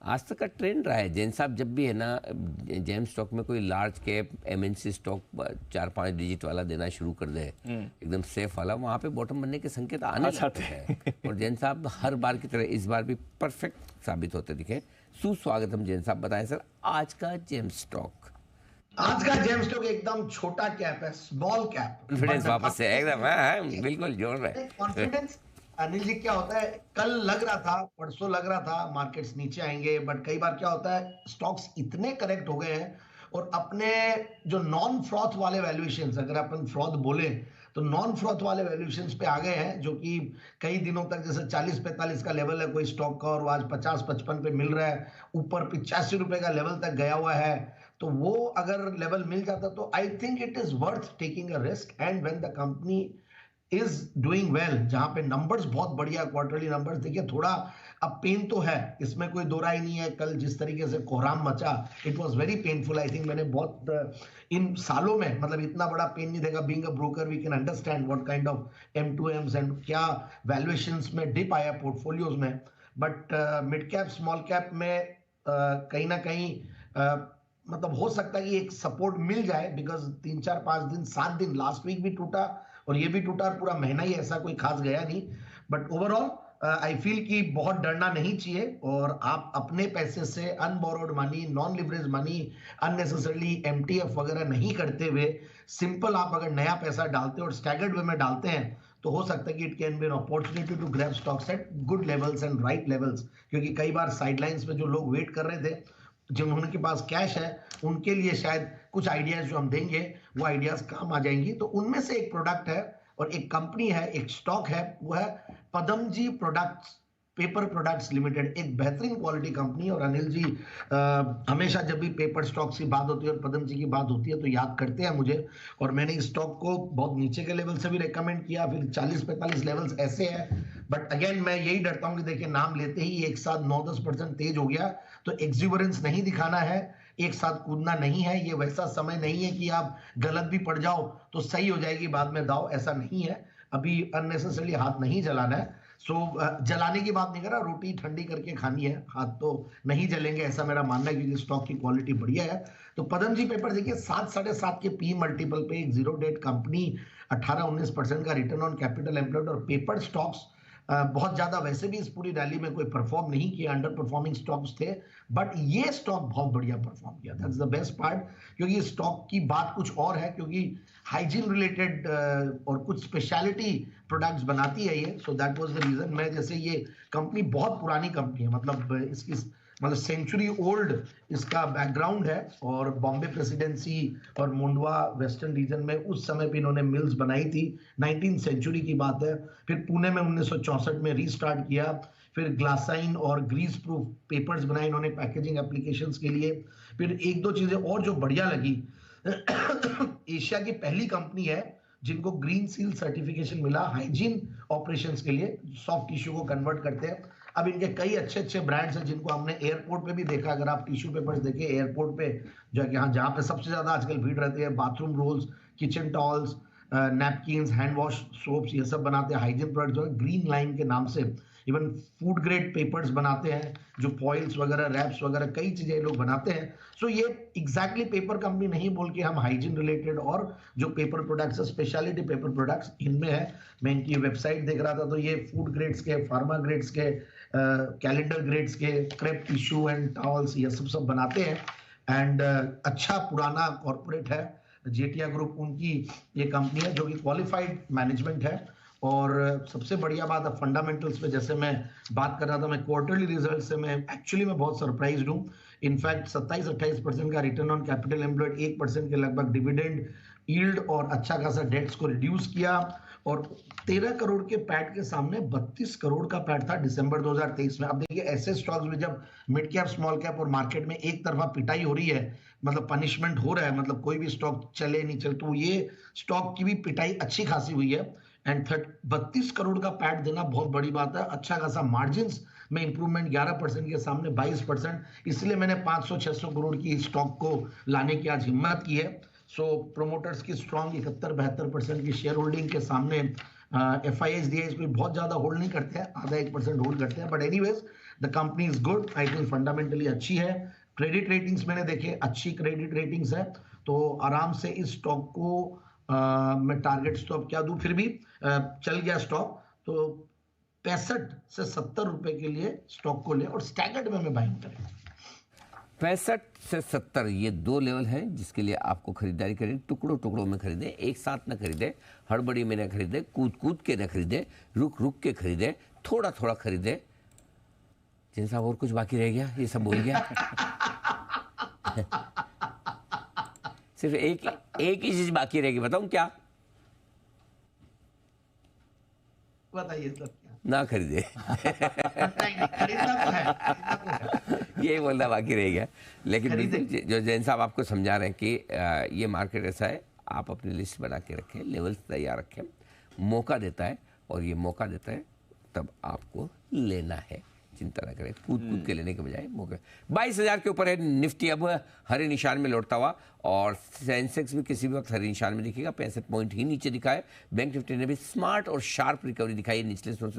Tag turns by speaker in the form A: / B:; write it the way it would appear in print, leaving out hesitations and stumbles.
A: आज तक का ट्रेंड रहा है जैन साहब, जब भी है ना जेम स्टॉक में कोई large cap MNC stock 4-5 digit वाला देना शुरू कर दे, एकदम सेफ वाला, वहाँ पे बॉटम बनने के संकेत आने लगते हैं। और जैन साहब हर बार की तरह इस बार भी परफेक्ट साबित होते दिखे। सुस्वागतम जैन साहब, बताएं सर आज का जेम स्टॉक।
B: आज का जेम स्टॉक एकदम छोटा कैप है, स्मॉल कैप।
A: कॉन्फिडेंस वापस से एकदम बिल्कुल जोड़ रहे
B: कॉन्फिडेंस। अनिल जी क्या होता है, कल लग रहा था, परसों लग रहा था मार्केट्स नीचे आएंगे, बट कई बार क्या होता है स्टॉक्स इतने करेक्ट हो गए हैं और अपने जो नॉन फ्रॉथ वाले वैल्यूएशंस, अगर अपन फ्रॉथ बोले तो नॉन फ्रॉथ वाले वैल्यूएशंस पे आ गए हैं, जो कि कई दिनों तक जैसे 40-45 का लेवल है कोई स्टॉक का और आज 50-55 पे मिल रहा है, ऊपर 85 रुपए का लेवल तक गया हुआ है। तो वो अगर लेवल मिल जाता तो I think it is worth taking a risk. And when the company is doing well, जहां पे नंबर्स बहुत बढ़िया, क्वार्टरली नंबर्स देखिए, थोड़ा अब पेन तो है, इसमें कोई दो राय नहीं है। कल जिस तरीके से कोहराम मचा, it was very painful. I think मैंने बहुत इन सालों में मतलब इतना बड़ा पेन नहीं देखा। Being a broker we can understand what kind of M2Ms and क्या वैल्यूएशंस में डिप आया पोर्टफोलियोज में। But mid cap small cap में कहीं ना कहीं मतलब हो सकता है कि एक सपोर्ट मिल जाए, बिकॉज 3-4-5 दिन 7 दिन, लास्ट वीक भी टूटा और ये भी टूटा और पूरा महीना ही ऐसा कोई खास गया नहीं। बट ओवरऑल आई फील कि बहुत डरना नहीं चाहिए और आप अपने पैसे से unborrowed money, non leverage money, unnecessarily MTF वगैरह नहीं करते हुए सिंपल आप अगर नया पैसा डालते और स्टैगर्ड वे में डालते हैं तो हो सकता है कि it can be an opportunity to grab stocks at good levels and right levels. क्योंकि कई बार साइडलाइंस में जो लोग वेट कर रहे थे, जिनके पास कैश है, उनके लिए शायद कुछ आइडियाज जो हम देंगे वो आइडियाज काम आ जाएंगी। तो उनमें से एक प्रोडक्ट है और एक कंपनी है, एक स्टॉक है, वो है Padamji products, paper products limited, एक बेहतरीन क्वालिटी कंपनी। और अनिल जी हमेशा जब भी पेपर स्टॉक्स की बात होती है और पदम जी की बात होती है तो याद करते हैं मुझे। और मैंने इस स्टॉक को बहुत नीचे के लेवल से भी रेकमेंड किया, फिर 40-45 लेवल्स ऐसे है। बट अगेन मैं यही डरता हूं कि देखिए नाम लेते ही एक साथ 9-10% तेज हो गया तो एक्सुबरेंस नहीं दिखाना है, एक साथ कूदना नहीं है। ये वैसा समय नहीं है कि आप गलत भी पड़ जाओ तो सही हो जाएगी बाद में दाव, ऐसा नहीं है। अभी अननेसेसरली हाथ नहीं जलाना है। जलाने की बात नहीं कर रहा, रोटी ठंडी करके खानी है, हाथ तो नहीं जलेंगे ऐसा मेरा मानना है, क्योंकि स्टॉक की क्वालिटी बढ़िया है। तो पदमजी पेपर देखिए 7-7.5 के पी मल्टीपल पे एक जीरो डेट कंपनी, 18-19% का रिटर्न ऑन कैपिटल एम्प्लॉयड। और पेपर स्टॉक्स बहुत ज्यादा वैसे भी इस पूरी रैली में कोई परफॉर्म नहीं किया, अंडर परफॉर्मिंग स्टॉक्स थे, बट ये स्टॉक बहुत बढ़िया परफॉर्म किया। दैट्स द बेस्ट पार्ट, क्योंकि स्टॉक की बात कुछ और है, क्योंकि हाइजीन रिलेटेड और कुछ स्पेशलिटी प्रोडक्ट्स बनाती है ये। So that was the reason. मैं जैसे ये कंपनी बहुत पुरानी कंपनी है, मतलब इसकी मतलब सेंचुरी ओल्ड इसका बैकग्राउंड है। और बॉम्बे प्रेसिडेंसी और मुंडवा वेस्टर्न रीजन में उस समय पे इन्होंने मिल्स बनाई थी, 19th सेंचुरी की बात है। फिर पुणे में 1964 में रीस्टार्ट किया, फिर ग्लासाइन और ग्रीस प्रूफ पेपर्स बनाए इन्होंने पैकेजिंग एप्लीकेशंस के लिए। फिर एक दो चीजें और जो बढ़िया लगी, एशिया की पहली कंपनी है जिनको ग्रीन सील सर्टिफिकेशन मिला हाइजीन ऑपरेशंस के लिए, सॉफ्ट टिश्यू को कन्वर्ट करते हैं। अब इनके कई अच्छे अच्छे ब्रांड्स हैं जिनको हमने एयरपोर्ट पे भी देखा। अगर आप टिश्यू पेपर्स देखें एयरपोर्ट पे, जो यहाँ जहाँ पे सबसे ज्यादा आजकल भीड़ रहती है, bathroom rolls, kitchen towels, napkins, hand wash soaps, ये सब बनाते हैं हाइजीन प्रोडक्ट जो है ग्रीन लाइन के नाम से। इवन फूड ग्रेड पेपर्स बनाते हैं, जो फॉइल्स वगैरह, रैप्स वगैरह, कई चीजें ये लोग बनाते हैं। सो ये एग्जैक्टली पेपर कंपनी नहीं बोल के हम हाइजीन रिलेटेड और जो पेपर प्रोडक्ट्स है, स्पेशलिटी पेपर प्रोडक्ट्स इनमें है। मैं इनकी वेबसाइट देख रहा था तो ये फूड ग्रेड्स के, फार्मा ग्रेड्स के, कैलेंडर ग्रेड्स के क्रेप टिश्यू एंड टॉवल्स, ये सब बनाते हैं। एंड अच्छा पुराना कॉर्पोरेट है, जेटिया ग्रुप उनकी ये कंपनी है, जो कि क्वालिफाइड मैनेजमेंट है। और सबसे बढ़िया बात है फंडामेंटल्स पे, जैसे मैं बात कर रहा था, मैं क्वार्टरली रिजल्ट से मैं एक्चुअली मैं बहुत सरप्राइज्ड हूँ। इनफैक्ट 27-28% का रिटर्न ऑन कैपिटल एम्प्लॉयड, 1% के लगभग डिविडेंड यील्ड और अच्छा खासा डेट्स को रिड्यूस किया। और 13 करोड़ के पैट के सामने 32 करोड़ का पैट था दिसंबर 2023 में। अब देखिए ऐसे स्टॉक्स में जब मिड कैप, स्मॉल कैप और मार्केट में एक तरफा पिटाई हो रही है, मतलब पनिशमेंट हो रहा है, मतलब कोई भी स्टॉक चले नहीं चले, तो ये स्टॉक की भी पिटाई अच्छी खासी हुई है। एंड 32 करोड़ का पैट देना बहुत बड़ी बात है। अच्छा खासा मार्जिन में इंप्रूवमेंट, 11% के सामने 22%। इसलिए मैंने 500-600 करोड़ की स्टॉक को लाने की आज हिम्मत की है। सो प्रोमोटर्स की स्ट्रॉन्ग 71-72% की शेयर होल्डिंग के सामने FIS कोई बहुत ज्यादा होल्ड नहीं करते हैं, आधा 1% होल्ड करते हैं, but anyways the company is good, I think fundamentally अच्छी है। क्रेडिट रेटिंग्स मैंने देखे, अच्छी क्रेडिट रेटिंग्स है, तो आराम से इस स्टॉक को मैं टारगेट स्टॉप क्या दूं, फिर भी चल गया स्टॉक तो 65 से 70 रुपए के लिए स्टॉक को ले और स्टैगर्ड में मैं बाइंग करें।
A: 65 से 70 ये दो लेवल हैं जिसके लिए आपको खरीदारी करें। टुकड़ों टुकड़ों में खरीदें, एक साथ न खरीदें, हड़बड़ी में न खरीदें, कूद कूद के न खरीदें, रुक रुक के खरीदें, थोड़ा थोड़ा खरीदें। जिन साहब और कुछ बाकी रह गया, ये सब बोल गया। सिर्फ एक ही चीज बाकी रहेगी, बताऊं क्या?
B: बताइए सर क्या?
A: ना खरीदे।
B: नहीं, खरीदना तो है, खरीदना तो है।
A: ये बोलना बाकी रह गया। लेकिन
B: खरीदे।
A: बिल्कुल जो जैन साहब आपको समझा रहे हैं कि ये मार्केट ऐसा है, आप अपनी लिस्ट बना के रखें, लेवल्स तैयार रखें, मौका देता है, और ये मौका देता है तब आपको लेना है। चिंता न करें, कूद कूद के लेने के बजाय मौके। 22,000 के ऊपर है निफ्टी, अब हरे निशान में लौटता हुआ, और सेंसेक्स भी किसी भी वक्त हरे निशान में दिखेगा, 65 पॉइंट ही नीचे दिखा है। बैंक निफ्टी ने भी स्मार्ट और शार्प रिकवरी दिखाई है निचले स्तर से।